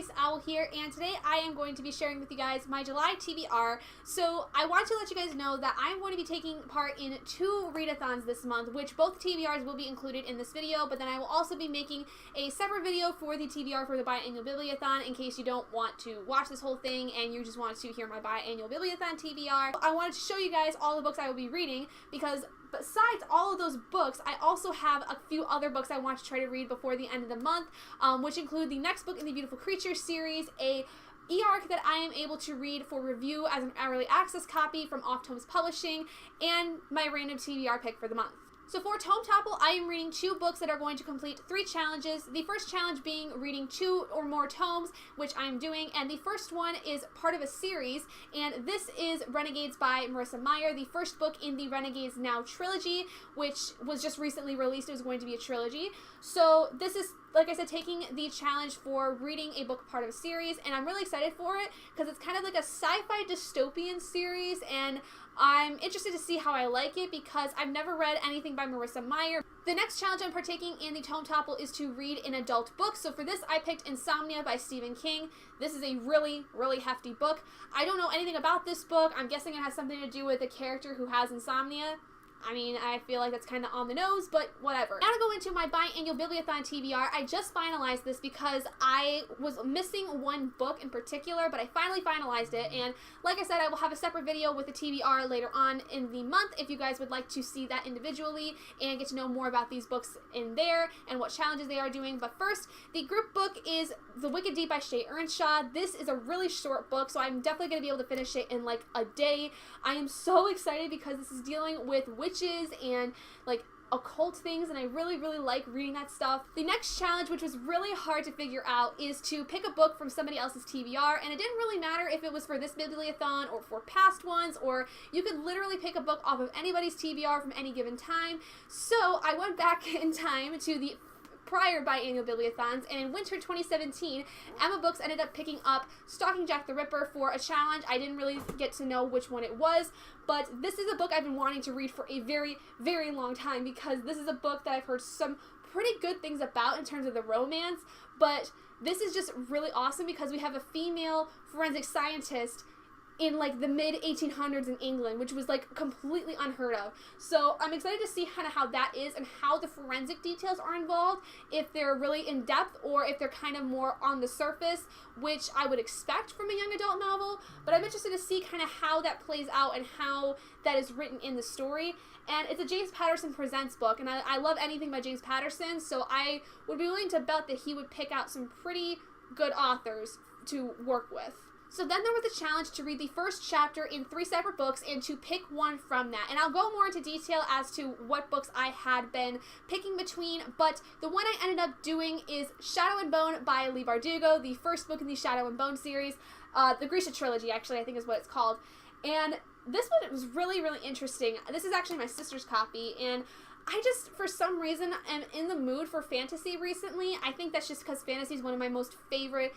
Grace Owl here, and today I am going to be sharing with you guys my July TBR. So I want to let you guys know that I'm going to be taking part in 2 readathons this month, which both TBRs will be included in this video, but then I will also be making a separate video for the TBR for the Biannual Bibliothon in case you don't want to watch this whole thing and you just want to hear my Biannual Bibliothon TBR. I wanted to show you guys all the books I will be reading because besides all of those books, I also have a few other books I want to try to read before the end of the month, which include the next book in the Beautiful Creatures series, a e-arc that I am able to read for review as an early access copy from Tome's Publishing, and my random TBR pick for the month. So for Tome Topple, I am reading 2 books that are going to complete 3 challenges. The first challenge being reading 2 or more tomes, which I'm doing, and the first one is part of a series, and this is Renegades by Marissa Meyer, the first book in the Renegades Now trilogy, which was just recently released. It was going to be a trilogy. So this is, like I said, taking the challenge for reading a book part of a series, and I'm really excited for it because it's kind of like a sci-fi dystopian series, and I'm interested to see how I like it because I've never read anything by Marissa Meyer. The next challenge I'm partaking in the Tome Topple is to read an adult book. So for this, I picked Insomnia by Stephen King. This is a really, really hefty book. I don't know anything about this book. I'm guessing it has something to do with a character who has insomnia. I mean, I feel like that's kind of on the nose, but whatever. Now to go into my Biannual Bibliothon TBR, I just finalized this because I was missing one book in particular, but I finally finalized it, and like I said, I will have a separate video with the TBR later on in the month if you guys would like to see that individually and get to know more about these books in there and what challenges they are doing. But first, the group book is The Wicked Deed by Shay Earnshaw. This is a really short book, so I'm definitely going to be able to finish it in like a day. I am so excited because this is dealing with witches and like occult things, and I really, really like reading that stuff. The next challenge, which was really hard to figure out, is to pick a book from somebody else's TBR, and it didn't really matter if it was for this Bibliothon or for past ones, or you could literally pick a book off of anybody's TBR from any given time. So I went back in time to the prior Biannual Bibliothons, and in winter 2017, Emma Books ended up picking up Stalking Jack the Ripper for a challenge. I didn't really get to know which one it was, but this is a book I've been wanting to read for a very, very long time because this is a book that I've heard some pretty good things about in terms of the romance, but this is just really awesome because we have a female forensic scientist in like the mid-1800s in England, which was like completely unheard of. So I'm excited to see kind of how that is and how the forensic details are involved, if they're really in depth or if they're kind of more on the surface, which I would expect from a young adult novel, but I'm interested to see kind of how that plays out and how that is written in the story. And it's a James Patterson Presents book, and I love anything by James Patterson, so I would be willing to bet that he would pick out some pretty good authors to work with. So then there was the challenge to read the first chapter in 3 separate books and to pick one from that. And I'll go more into detail as to what books I had been picking between, but the one I ended up doing is Shadow and Bone by Leigh Bardugo, the first book in the Shadow and Bone series. The Grisha trilogy, actually, I think is what it's called. And this one was really, really interesting. This is actually my sister's copy, and I just, for some reason, am in the mood for fantasy recently. I think that's just because fantasy is one of my most favorite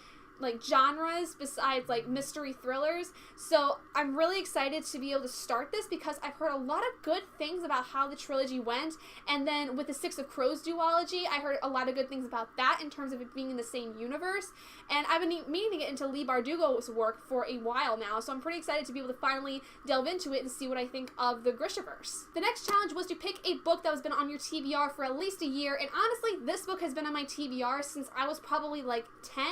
genres besides like mystery thrillers. So I'm really excited to be able to start this because I've heard a lot of good things about how the trilogy went, and then with the Six of Crows duology, I heard a lot of good things about that in terms of it being in the same universe, and I've been meaning to get into Leigh Bardugo's work for a while now, so I'm pretty excited to be able to finally delve into it and see what I think of the Grishaverse. The next challenge was to pick a book that has been on your TBR for at least a year, and honestly, this book has been on my TBR since I was probably like 10,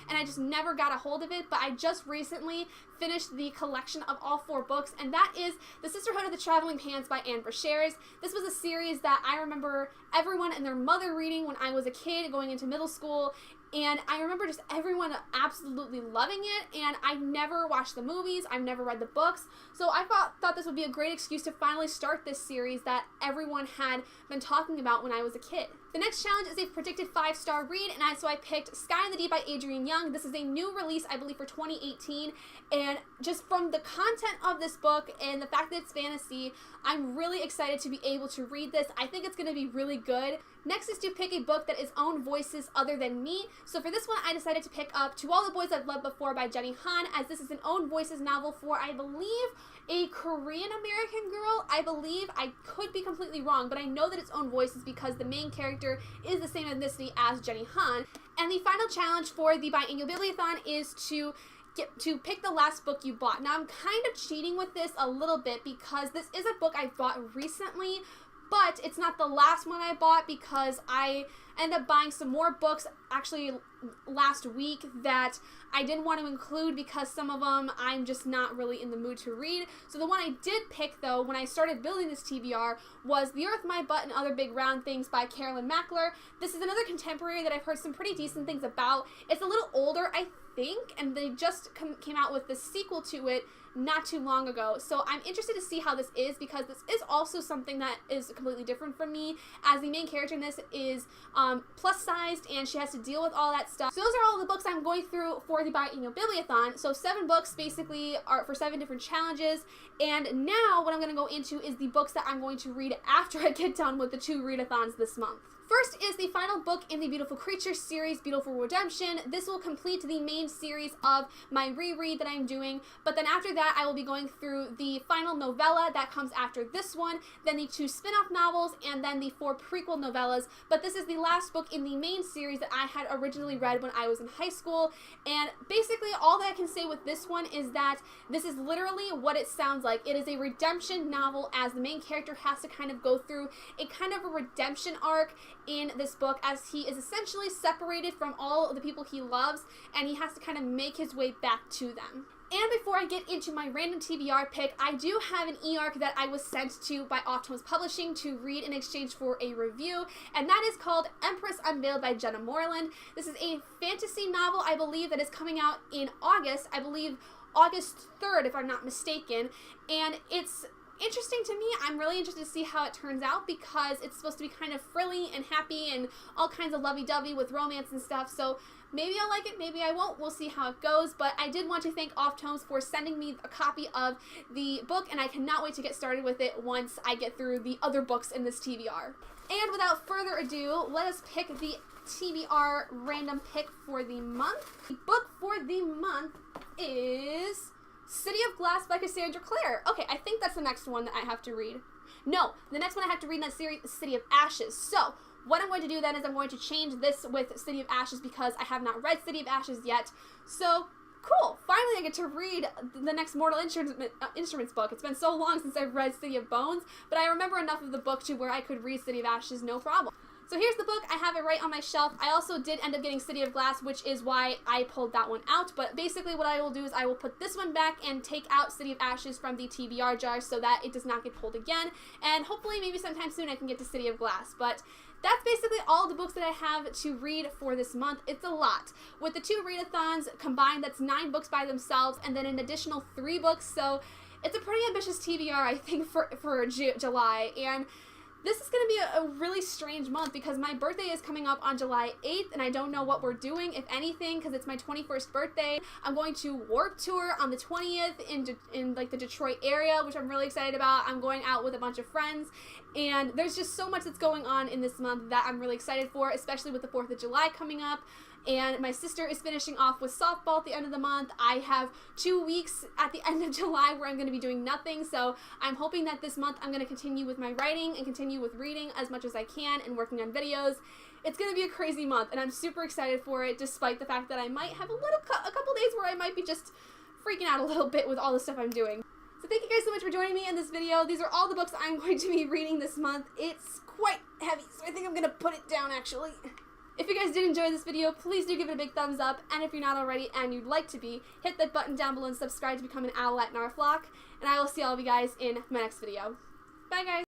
and I just never got a hold of it, but I just recently finished the collection of all 4 books, and that is The Sisterhood of the Traveling Pants by Anne Brashares. This was a series that I remember everyone and their mother reading when I was a kid going into middle school, and I remember just everyone absolutely loving it, and I never watched the movies, I've never read the books, so I thought this would be a great excuse to finally start this series that everyone had been talking about when I was a kid. The next challenge is a predicted 5-star read, and so I picked Sky in the Deep by Adrienne Young. This is a new release, I believe, for 2018, and just from the content of this book and the fact that it's fantasy, I'm really excited to be able to read this. I think it's going to be really good. Next is to pick a book that is own voices other than me. So for this one, I decided to pick up To All the Boys I've Loved Before by Jenny Han, as this is an own voices novel for, I believe, a Korean-American girl. I believe, I could be completely wrong, but I know that it's own voices because the main character is the same ethnicity as Jenny Han. And the final challenge for the Biannual Bibliothon is to pick the last book you bought. Now, I'm kind of cheating with this a little bit because this is a book I bought recently, but it's not the last one I bought because I ended up buying some more books actually last week that I didn't want to include because some of them I'm just not really in the mood to read. So the one I did pick, though, when I started building this TBR was The Earth, My Butt, and Other Big Round Things by Carolyn Mackler. This is another contemporary that I've heard some pretty decent things about. It's a little older, I think, and they just came out with the sequel to it not too long ago. So I'm interested to see how this is because this is also something that is completely different from me, as the main character in this is plus sized and she has to deal with all that stuff. So those are all the books I'm going through for the Biannual Bibliothon. So 7 books basically are for 7 different challenges. And now what I'm going to go into is the books that I'm going to read after I get done with the 2 readathons this month. First is the final book in the Beautiful Creatures series, Beautiful Redemption. This will complete the main series of my reread that I'm doing, but then after that I will be going through the final novella that comes after this one, then the 2 spin-off novels, and then the 4 prequel novellas. But this is the last book in the main series that I had originally read when I was in high school, and basically all that I can say with this one is that this is literally what it sounds like. It is a redemption novel, as the main character has to kind of go through a kind of a redemption arc in this book, as he is essentially separated from all of the people he loves, and he has to kind of make his way back to them. And before I get into my random TBR pick, I do have an e-arc that I was sent to by Tome Publishing to read in exchange for a review, and that is called Empress Unveiled by Jenna Moreland. This is a fantasy novel, I believe, that is coming out in August, I believe August 3rd if I'm not mistaken, and it's interesting to me. I'm really interested to see how it turns out because it's supposed to be kind of frilly and happy and all kinds of lovey-dovey with romance and stuff, so maybe I'll like it, maybe I won't. We'll see how it goes, but I did want to thank Tomes for sending me a copy of the book, and I cannot wait to get started with it once I get through the other books in this TBR. And without further ado, let us pick the TBR random pick for the month. The book for the month is City of Glass by Cassandra Clare. Okay, I think that's the next one that I have to read. No, the next one I have to read in that series is City of Ashes. So what I'm going to do then is I'm going to change this with City of Ashes because I have not read City of Ashes yet. So cool, finally I get to read the next Mortal Instruments book. It's been so long since I've read City of Bones, but I remember enough of the book to where I could read City of Ashes no problem. So here's the book. I have it right on my shelf. I also did end up getting City of Glass, which is why I pulled that one out. But basically what I will do is I will put this one back and take out City of Ashes from the TBR jar so that it does not get pulled again. And hopefully maybe sometime soon I can get to City of Glass. But that's basically all the books that I have to read for this month. It's a lot. With the 2 readathons combined, that's 9 books by themselves and then an additional 3 books. So it's a pretty ambitious TBR, I think, for July. And this is going to be a really strange month because my birthday is coming up on July 8th and I don't know what we're doing, if anything, because it's my 21st birthday. I'm going to Warped Tour on the 20th in like the Detroit area, which I'm really excited about. I'm going out with a bunch of friends, and there's just so much that's going on in this month that I'm really excited for, especially with the 4th of July coming up. And my sister is finishing off with softball at the end of the month. I have 2 weeks at the end of July where I'm going to be doing nothing, so I'm hoping that this month I'm going to continue with my writing and continue with reading as much as I can and working on videos. It's going to be a crazy month, and I'm super excited for it, despite the fact that I might have a couple days where I might be just freaking out a little bit with all the stuff I'm doing. So thank you guys so much for joining me in this video. These are all the books I'm going to be reading this month. It's quite heavy, so I think I'm going to put it down actually. If you guys did enjoy this video, please do give it a big thumbs up, and if you're not already and you'd like to be, hit that button down below and subscribe to become an owlet in our flock, and I will see all of you guys in my next video. Bye guys!